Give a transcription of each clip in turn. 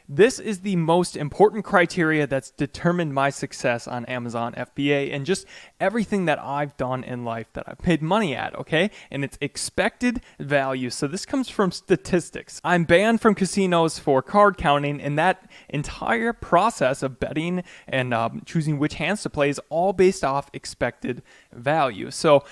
This is the most important criteria that's determined my success on Amazon FBA and just everything that I've done in life that I've made money at, okay? And it's expected value. So this comes from statistics. I'm banned from casinos for card counting, and that entire process of betting and choosing which hands to play is all based off expected value. So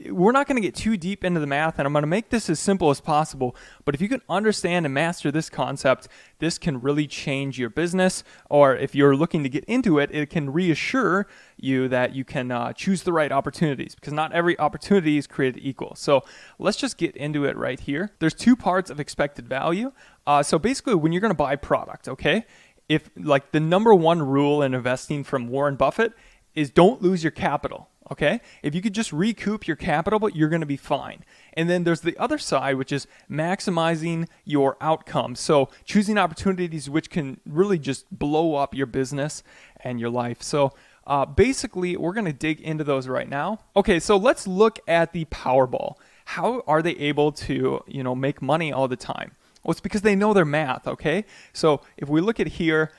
we're not going to get too deep into the math, and I'm going to make this as simple as possible. But if you can understand and master this concept, this can really change your business. Or if you're looking to get into it, it can reassure you that you can choose the right opportunities, because not every opportunity is created equal. So let's just get into it right here. There's two parts of expected value. So basically, when you're going to buy product, okay, if like the number one rule in investing from Warren Buffett is don't lose your capital. Okay, if you could just recoup your capital, but you're going to be fine. And then there's the other side, which is maximizing your outcomes. So choosing opportunities which can really just blow up your business and your life. So basically, we're going to dig into those right now. Okay, so let's look at the Powerball. How are they able to, make money all the time? Well, it's because they know their math, okay? So if we look at here,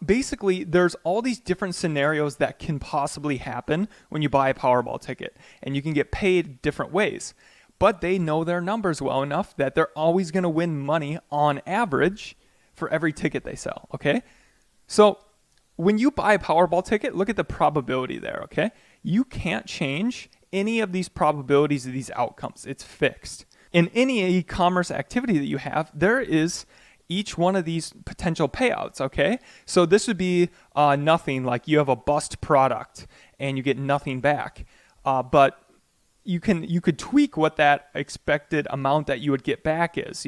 basically there's all these different scenarios that can possibly happen when you buy a Powerball ticket, and you can get paid different ways. But they know their numbers well enough that they're always going to win money on average for every ticket they sell, okay? So when you buy a Powerball ticket, look at the probability there, okay? You can't change any of these probabilities of these outcomes. It's fixed. In any e-commerce activity that you have, there is each one of these potential payouts, okay? So this would be nothing, like you have a bust product and you get nothing back. But you could tweak what that expected amount that you would get back is,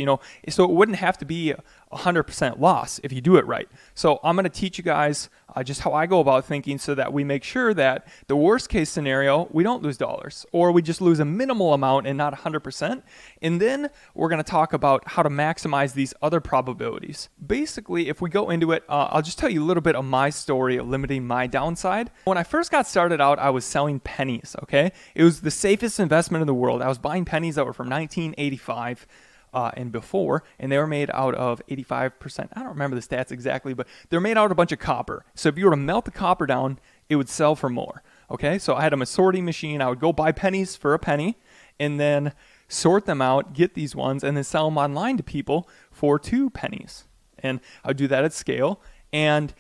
so it wouldn't have to be 100% loss if you do it right. So I'm going to teach you guys just how I go about thinking so that we make sure that the worst case scenario, we don't lose dollars, or we just lose a minimal amount and not 100%. And then we're going to talk about how to maximize these other probabilities. Basically, if we go into it, I'll just tell you a little bit of my story of limiting my downside. When I first got started out, I was selling pennies, okay? It was the safest investment in the world. I was buying pennies that were from 1985 and before, and they were made out of 85%. I don't remember the stats exactly, but they're made out of a bunch of copper. So if you were to melt the copper down, it would sell for more. Okay, so I had a sorting machine. I would go buy pennies for a penny and then sort them out, get these ones, and then sell them online to people for 2 pennies. And I would do that at scale. And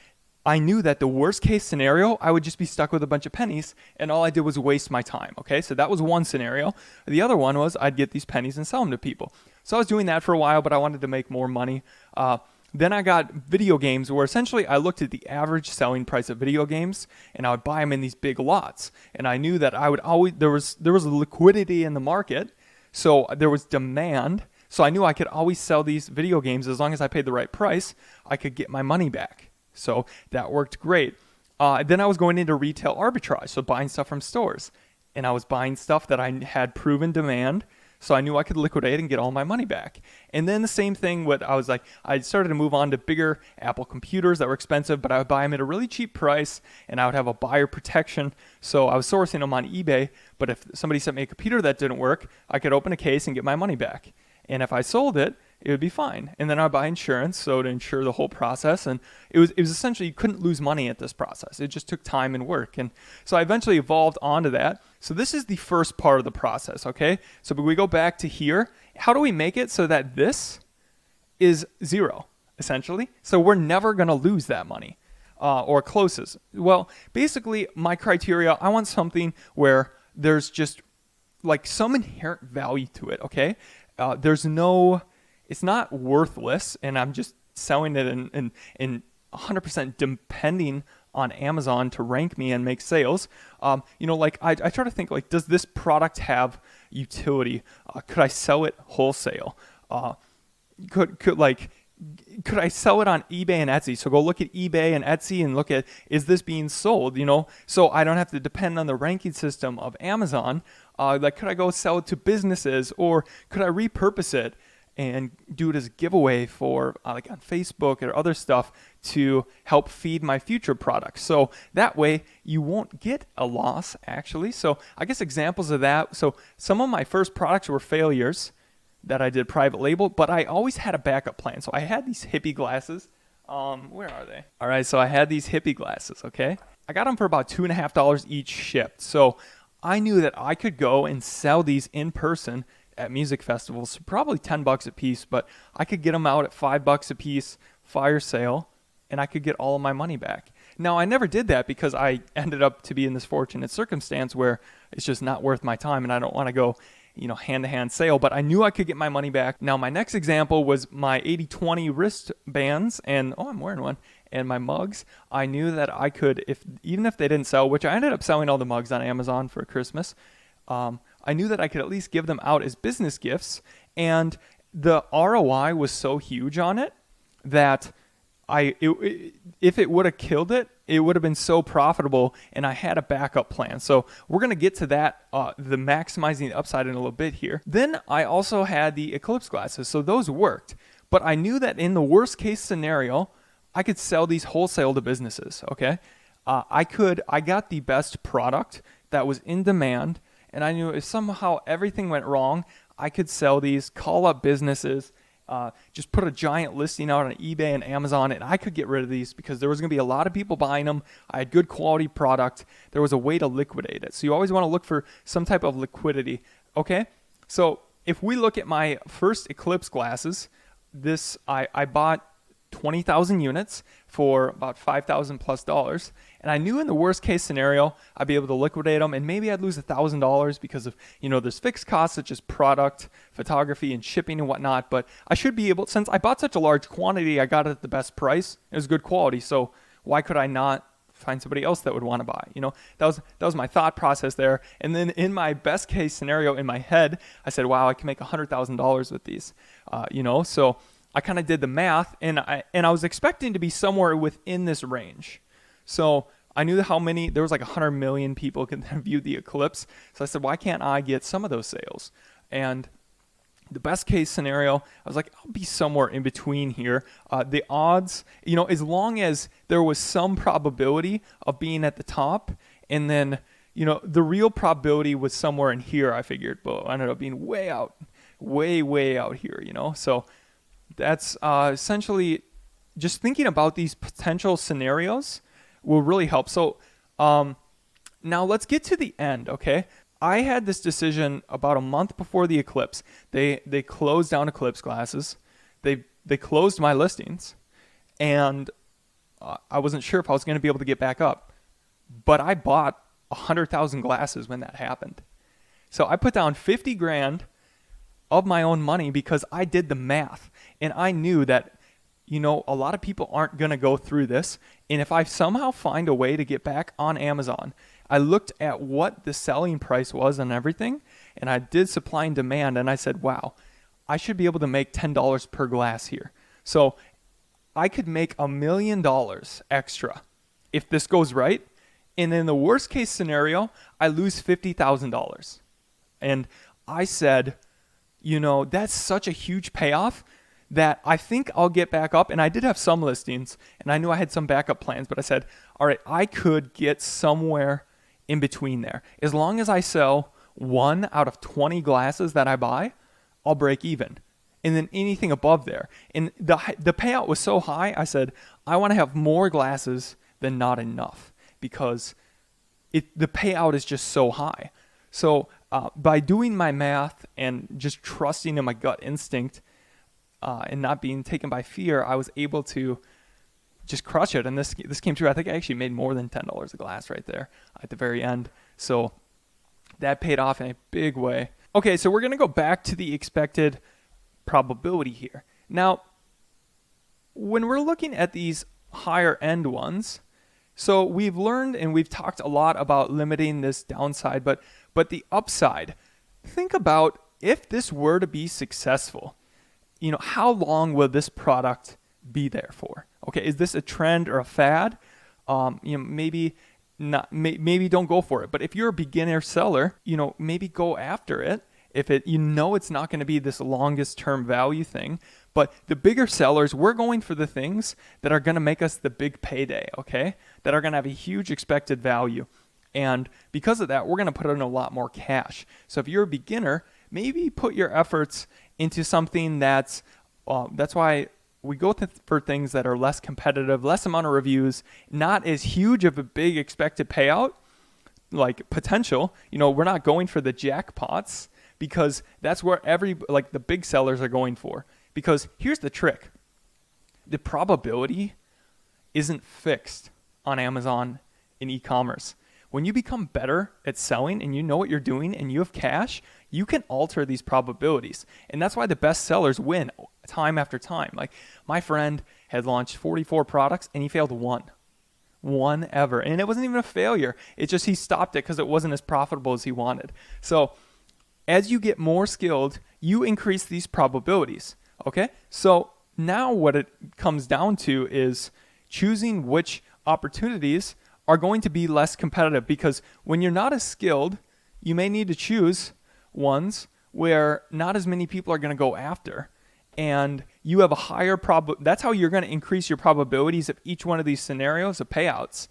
I knew that the worst case scenario, I would just be stuck with a bunch of pennies, and all I did was waste my time. Okay, so that was one scenario. The other one was I'd get these pennies and sell them to people. So I was doing that for a while, but I wanted to make more money. Then I got video games, where essentially I looked at the average selling price of video games, and I would buy them in these big lots. And I knew that I would always there was liquidity in the market, so there was demand. So I knew I could always sell these video games as long as I paid the right price. I could get my money back. So that worked great. Then I was going into retail arbitrage, so buying stuff from stores. And I was buying stuff that I had proven demand, so I knew I could liquidate and get all my money back. And then the same thing with, I started to move on to bigger Apple computers that were expensive, but I would buy them at a really cheap price, and I would have a buyer protection. So I was sourcing them on eBay, but if somebody sent me a computer that didn't work, I could open a case and get my money back. And if I sold it, it would be fine. And then I'd buy insurance, so to insure the whole process. And it was essentially, you couldn't lose money at this process. It just took time and work. And so I eventually evolved onto that. So this is the first part of the process, okay? So we go back to here. How do we make it so that this is 0, essentially? So we're never going to lose that money or closes. Well, basically, my criteria, I want something where there's just like some inherent value to it, okay? It's not worthless, and I'm just selling it and 100% depending on Amazon to rank me and make sales. I try to think, like, does this product have utility? Could I sell it wholesale? Could I sell it on eBay and Etsy? So go look at eBay and Etsy and look at, is this being sold? So I don't have to depend on the ranking system of Amazon. Could I go sell it to businesses, or could I repurpose it and do it as a giveaway for on Facebook or other stuff to help feed my future products? So that way you won't get a loss, actually. So I guess examples of that. So some of my first products were failures that I did private label, but I always had a backup plan. So I had these hippie glasses. Where are they? All right, so I had these hippie glasses, okay? I got them for about $2.50 each shipped. So I knew that I could go and sell these in person at music festivals, probably $10 a piece, but I could get them out at $5 a piece, fire sale, and I could get all of my money back. Now, I never did that because I ended up to be in this fortunate circumstance where it's just not worth my time and I don't want to go, hand-to-hand sale, but I knew I could get my money back. Now, my next example was my 80/20 wristbands, and I'm wearing one, and my mugs. I knew that I could, even if they didn't sell, which I ended up selling all the mugs on Amazon for Christmas, I knew that I could at least give them out as business gifts, and the ROI was so huge on it that if it would have killed it, it would have been so profitable, and I had a backup plan. So we're going to get to that, the maximizing the upside in a little bit here. Then I also had the Eclipse glasses, so those worked. But I knew that in the worst case scenario, I could sell these wholesale to businesses, okay? I got the best product that was in demand, and I knew if somehow everything went wrong, I could sell these, call up businesses, just put a giant listing out on eBay and Amazon, and I could get rid of these because there was going to be a lot of people buying them. I had good quality product. There was a way to liquidate it. So you always want to look for some type of liquidity. Okay, so if we look at my first Eclipse glasses, I bought 20,000 units for about $5,000 plus, and I knew in the worst case scenario I'd be able to liquidate them, and maybe I'd lose $1,000 because of there's fixed costs such as product, photography, and shipping and whatnot. But I should be able, since I bought such a large quantity, I got it at the best price. It was good quality, so why could I not find somebody else that would want to buy? That was my thought process there. And then in my best case scenario in my head, I said, wow, I can make $100,000 with these. So I kind of did the math, and I was expecting to be somewhere within this range. So I knew there was like 100 million people could view the Eclipse. So I said, why can't I get some of those sales? And the best case scenario, I was like, I'll be somewhere in between here. The odds, as long as there was some probability of being at the top, and then, the real probability was somewhere in here, I figured, but I ended up being way out here, So that's essentially just thinking about these potential scenarios will really help. So now let's get to the end, okay? I had this decision about a month before the Eclipse. They closed down Eclipse glasses. They closed my listings, and I wasn't sure if I was going to be able to get back up. But I bought 100,000 glasses when that happened. So I put down 50 grand of my own money because I did the math, and I knew that a lot of people aren't going to go through this. And if I somehow find a way to get back on Amazon, I looked at what the selling price was and everything, and I did supply and demand, and I said, wow, I should be able to make $10 per glass here. So I could make $1 million extra if this goes right. And in the worst case scenario, I lose $50,000. And I said, that's such a huge payoff that I think I'll get back up. And I did have some listings, and I knew I had some backup plans, but I said, all right, I could get somewhere in between there. As long as I sell 1 out of 20 glasses that I buy, I'll break even. And then anything above there. And the payout was so high, I said, I want to have more glasses than not enough because the payout is just so high. So by doing my math and just trusting in my gut instinct, and not being taken by fear, I was able to just crush it. And this came true. I think I actually made more than $10 a glass right there at the very end. So that paid off in a big way. Okay, so we're going to go back to the expected probability here. Now, when we're looking at these higher end ones, so we've learned and we've talked a lot about limiting this downside, but the upside, think about if this were to be successful, how long will this product be there for? Okay, is this a trend or a fad? Maybe not. Maybe don't go for it. But if you're a beginner seller, maybe go after it. If it's not going to be this longest term value thing. But the bigger sellers, we're going for the things that are going to make us the big payday. Okay, that are going to have a huge expected value. And because of that, we're going to put in a lot more cash. So if you're a beginner, maybe put your efforts into something that's why we go for things that are less competitive, less amount of reviews, not as huge of a big expected payout, like potential. We're not going for the jackpots because that's where the big sellers are going for. Because here's the trick. The probability isn't fixed on Amazon in e-commerce. When you become better at selling and you know what you're doing and you have cash, you can alter these probabilities. And that's why the best sellers win time after time. Like my friend had launched 44 products and he failed one ever. And it wasn't even a failure. It's just he stopped it because it wasn't as profitable as he wanted. So as you get more skilled, you increase these probabilities. Okay? So now what it comes down to is choosing which opportunities are going to be less competitive, because when you're not as skilled, you may need to choose ones where not as many people are going to go after, and you have a higher that's how you're going to increase your probabilities of each one of these scenarios of payouts,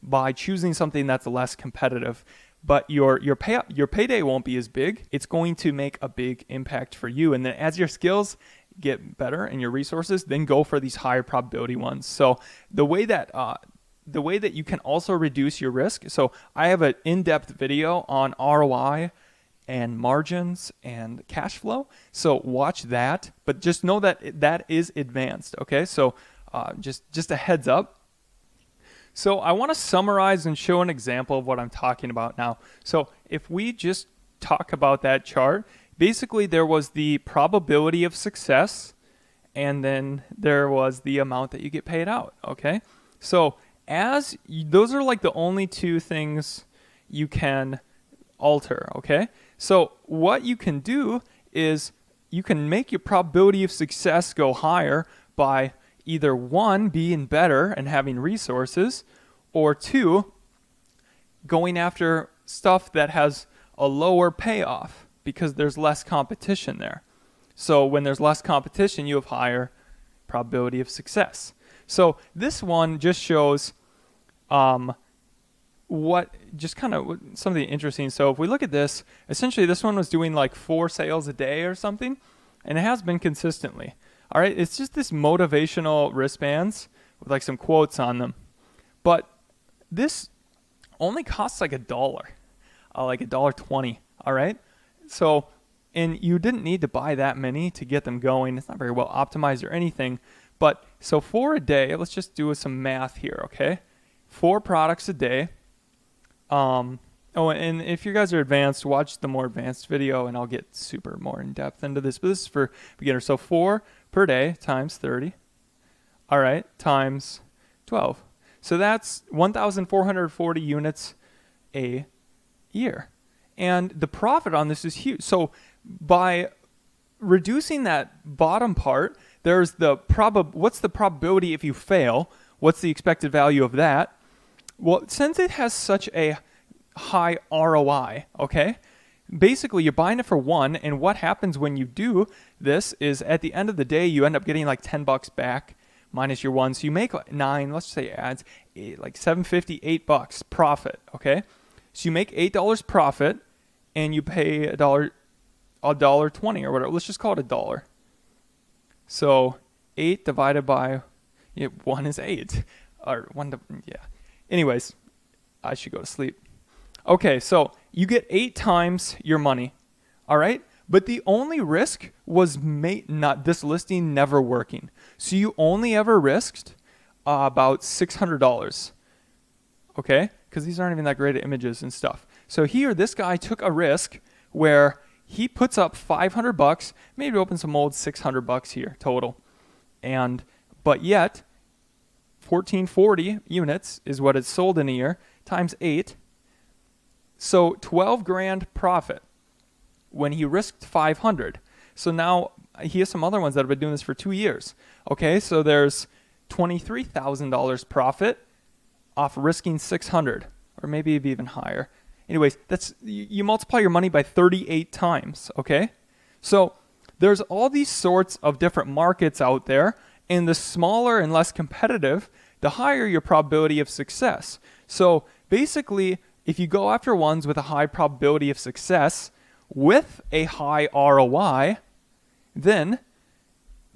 by choosing something that's less competitive. But your payday won't be as big. It's going to make a big impact for you. And then as your skills get better and your resources, then go for these higher probability ones. So the way that you can also reduce your risk. So I have an in-depth video on ROI and margins and cash flow. So watch that, but just know that that is advanced. Okay. So just a heads up. So I want to summarize and show an example of what I'm talking about now. So if we just talk about that chart, basically there was the probability of success, and then there was the amount that you get paid out. Okay. So those are like the only two things you can alter. Okay. So what you can do is you can make your probability of success go higher by either one, being better and having resources, or two, going after stuff that has a lower payoff because there's less competition there. So when there's less competition, you have higher probability of success. So this one just shows something interesting. So if we look at this, essentially this one was doing like 4 sales a day or something, and it has been consistently. All right, it's just this motivational wristbands with like some quotes on them. But this only costs like $1, like $1.20. All right. So, and you didn't need to buy that many to get them going. It's not very well optimized or anything. But so for a day, let's just do some math here. Okay. 4 products a day. And if you guys are advanced, watch the more advanced video and I'll get super more in depth into this. But this is for beginners. So 4 per day times 30. All right. Times 12. So that's 1,440 units a year. And the profit on this is huge. So by reducing that bottom part, there's what's the probability if you fail? What's the expected value of that? Well, since it has such a high ROI, okay, basically you're buying it for 1, and what happens when you do this is at the end of the day, you end up getting like $10 back minus your 1. So you make like 9, let's say ads, like $7.50, $8 profit, okay? So you make $8 profit and you pay $1.20 or whatever. Let's just call it $1. So 8 divided by 1 is 8. Or 1 to, yeah. Anyways, I should go to sleep. Okay, so you get 8 times your money. All right? But the only risk was not this listing never working. So you only ever risked about $600. Okay? Because these aren't even that great at images and stuff. So here, this guy took a risk where he puts up $500, maybe open some old $600 here total. But yet, 1,440 units is what it's sold in a year, times 8. So 12 grand profit when he risked 500. So now he has some other ones that have been doing this for 2 years. Okay, so there's $23,000 profit off risking 600, or maybe it'd be even higher. Anyways, that's you multiply your money by 38 times, okay? So there's all these sorts of different markets out there, and the smaller and less competitive, the higher your probability of success. So basically, if you go after ones with a high probability of success with a high ROI, then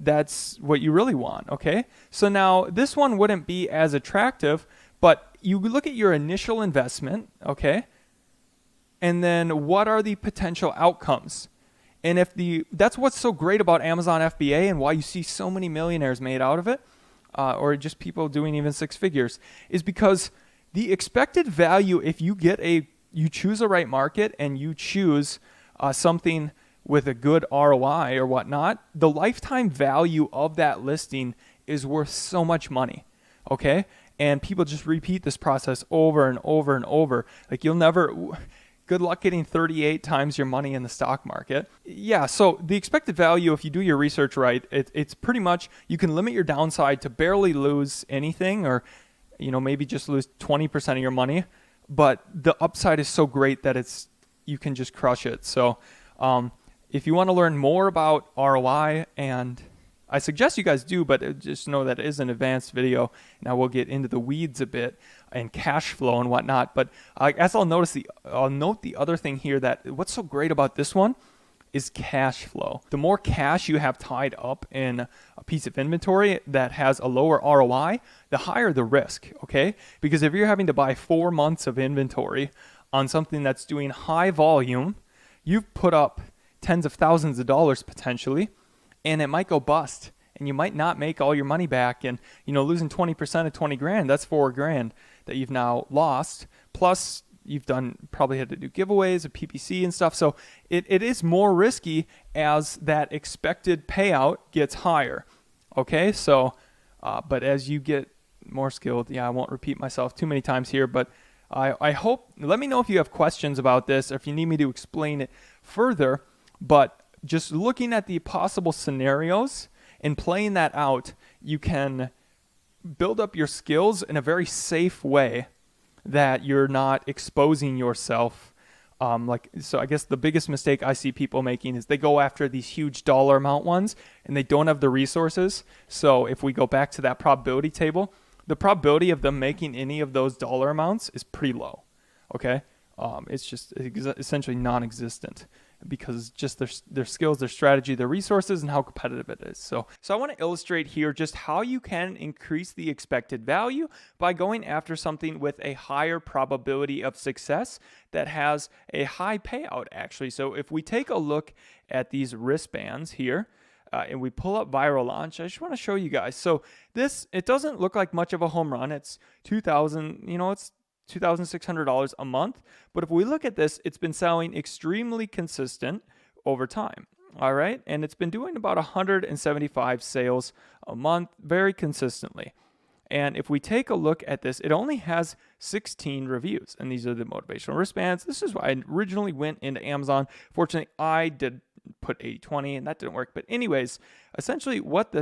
that's what you really want, okay? So now this one wouldn't be as attractive, but you look at your initial investment, okay? And then what are the potential outcomes? And that's what's so great about Amazon FBA and why you see so many millionaires made out of it, or just people doing even six figures, is because the expected value, if you choose a right market and you choose something with a good ROI or whatnot, the lifetime value of that listing is worth so much money, okay? And people just repeat this process over and over and over. Like good luck getting 38 times your money in the stock market. Yeah, so the expected value, if you do your research right, it's pretty much, you can limit your downside to barely lose anything, or maybe just lose 20% of your money, but the upside is so great that you can just crush it. So if you want to learn more about ROI, and I suggest you guys do, but just know that it is an advanced video. Now we'll get into the weeds a bit and cash flow and whatnot. But as I'll note the other thing here, that what's so great about this one is cash flow. The more cash you have tied up in a piece of inventory that has a lower ROI, the higher the risk, okay? Because if you're having to buy 4 months of inventory on something that's doing high volume, you've put up tens of thousands of dollars potentially, and it might go bust, and you might not make all your money back. And losing 20% of 20 grand, that's $4,000 that you've now lost. Plus you've probably had to do giveaways of PPC and stuff. So it is more risky as that expected payout gets higher. Okay, so but as you get more skilled, I won't repeat myself too many times here, but I hope, let me know if you have questions about this or if you need me to explain it further. But just looking at the possible scenarios and playing that out, you can build up your skills in a very safe way that you're not exposing yourself. So I guess the biggest mistake I see people making is they go after these huge dollar amount ones and they don't have the resources. So if we go back to that probability table, the probability of them making any of those dollar amounts is pretty low. Okay. It's just essentially non-existent, because just their skills, their strategy, their resources, and how competitive it is. So I want to illustrate here just how you can increase the expected value by going after something with a higher probability of success that has a high payout, actually. So if we take a look at these wristbands here, and we pull up Viral Launch, I just want to show you guys. So it doesn't look like much of a home run. It's it's $2,600 a month. But if we look at this, it's been selling extremely consistent over time. All right. And it's been doing about 175 sales a month very consistently. And if we take a look at this, it only has 16 reviews. And these are the motivational wristbands. This is why I originally went into Amazon. Fortunately, I did put 80/20 and that didn't work. But anyways, essentially what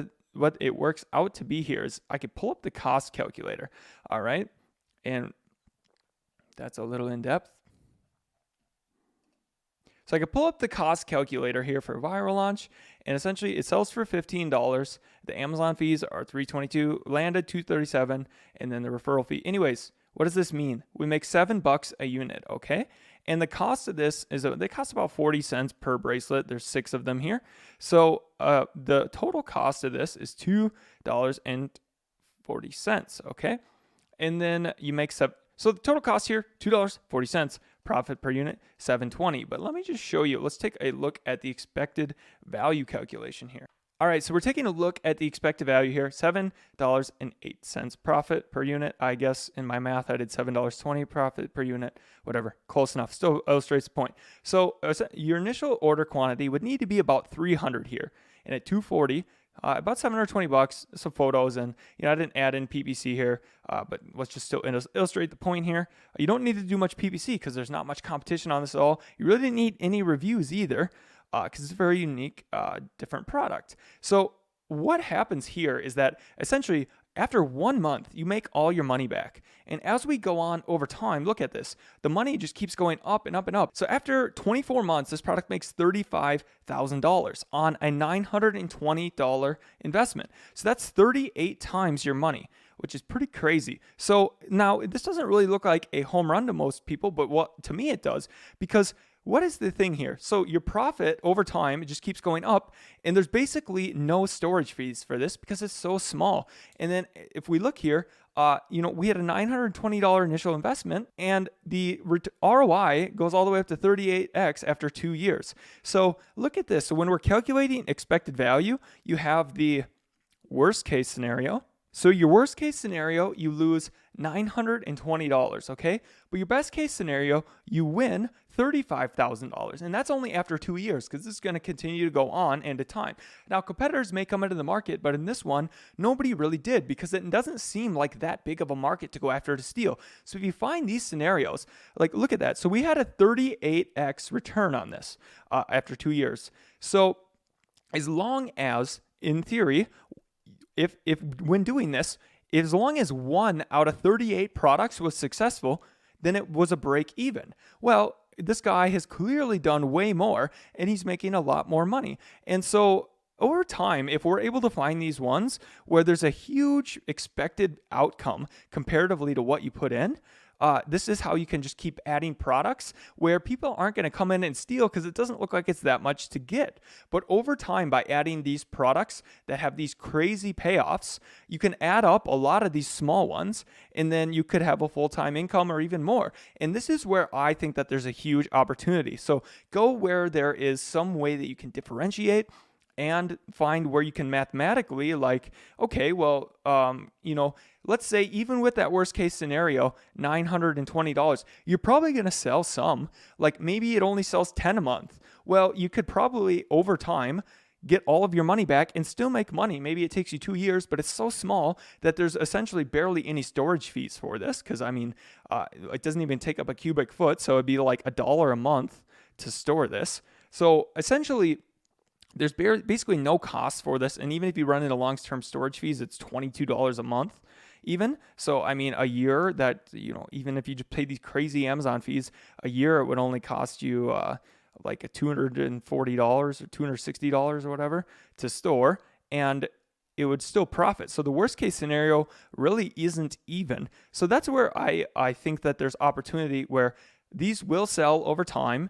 it works out to be here is I could pull up the cost calculator. All right. And that's a little in depth. So I could pull up the cost calculator here for Viral Launch, and essentially it sells for $15. The Amazon fees are $322, landed $237, and then the referral fee. Anyways, what does this mean? We make $7 a unit, okay? And the cost of this they cost about 40 cents per bracelet. There's 6 of them here. So the total cost of this is $2.40, okay? And then you make so the total cost here, $2.40, profit per unit, $7.20. But let me just show you. Let's take a look at the expected value calculation here. All right, so we're taking a look at the expected value here, $7.08 profit per unit. I guess in my math, I did $7.20 profit per unit, whatever, close enough. Still illustrates the point. So your initial order quantity would need to be about 300 here. And at $2.40, about $720, some photos, and I didn't add in PPC here, but let's just still illustrate the point here. You don't need to do much PPC because there's not much competition on this at all. You really didn't need any reviews either, because it's a very unique, different product. So what happens here is that essentially after 1 month, you make all your money back. And as we go on over time, look at this. The money just keeps going up and up and up. So after 24 months, this product makes $35,000 on a $920 investment. So that's 38 times your money, which is pretty crazy. So now this doesn't really look like a home run to most people, but to me it does, because what is the thing here? So your profit over time, it just keeps going up, and there's basically no storage fees for this because it's so small. And then if we look here, we had a $920 initial investment, and the ROI goes all the way up to 38x after 2 years. So look at this. So when we're calculating expected value, you have the worst case scenario. So your worst case scenario, you lose $920, okay? But your best case scenario, you win $35,000. And that's only after 2 years, because this is going to continue to go on into time. Now, competitors may come into the market, but in this one, nobody really did, because it doesn't seem like that big of a market to go after to steal. So if you find these scenarios, like look at that. So we had a 38x return on this after 2 years. So as long as, in theory, if when doing this, as long as 1 out of 38 products was successful, then it was a break even. Well, this guy has clearly done way more, and he's making a lot more money. And so over time, if we're able to find these ones where there's a huge expected outcome comparatively to what you put in, this is how you can just keep adding products where people aren't going to come in and steal because it doesn't look like it's that much to get. But over time, by adding these products that have these crazy payoffs, you can add up a lot of these small ones, and then you could have a full-time income or even more. And this is where I think that there's a huge opportunity. So go where there is some way that you can differentiate and find where you can mathematically, like, okay, well, let's say even with that worst case scenario, $920, you're probably going to sell some. Like maybe it only sells 10 a month. Well, you could probably over time get all of your money back and still make money. Maybe it takes you 2 years, but it's so small that there's essentially barely any storage fees for this. Because it doesn't even take up a cubic foot, so it'd be like $1 a month to store this. So essentially, there's basically no cost for this. And even if you run into long-term storage fees, it's $22 a month even. So, I mean, a year that, even if you just pay these crazy Amazon fees, a year it would only cost you like a $240 or $260 or whatever to store. And it would still profit. So the worst case scenario really isn't even. So that's where I think that there's opportunity where these will sell over time.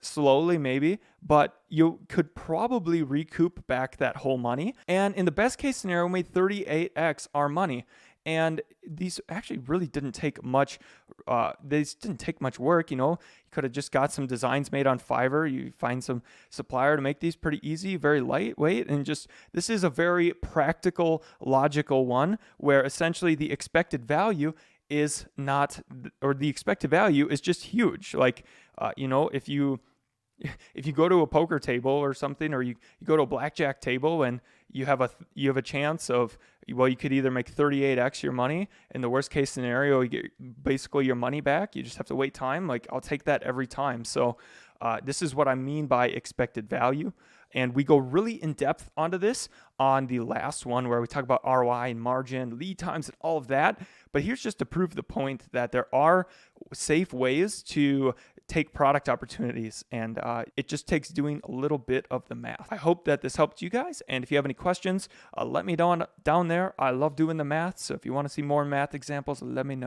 Slowly maybe, but you could probably recoup back that whole money. And in the best case scenario, we made 38x our money. And these actually really didn't take much. These didn't take much work. You could have just got some designs made on Fiverr. You find some supplier to make these pretty easy, very lightweight, and this is a very practical, logical one where essentially the expected value is not, or the expected value is just huge. Like, if you go to a poker table or something, or you go to a blackjack table and you have a chance of, well, you could either make 38x your money. In the worst case scenario, you get basically your money back. You just have to wait time. Like, I'll take that every time. So this is what I mean by expected value. And we go really in depth onto this on the last one where we talk about ROI and margin, lead times, and all of that. But here's just to prove the point that there are safe ways to take product opportunities, and it just takes doing a little bit of the math. I hope that this helped you guys, and if you have any questions, let me know down there. I love doing the math, so if you want to see more math examples, let me know.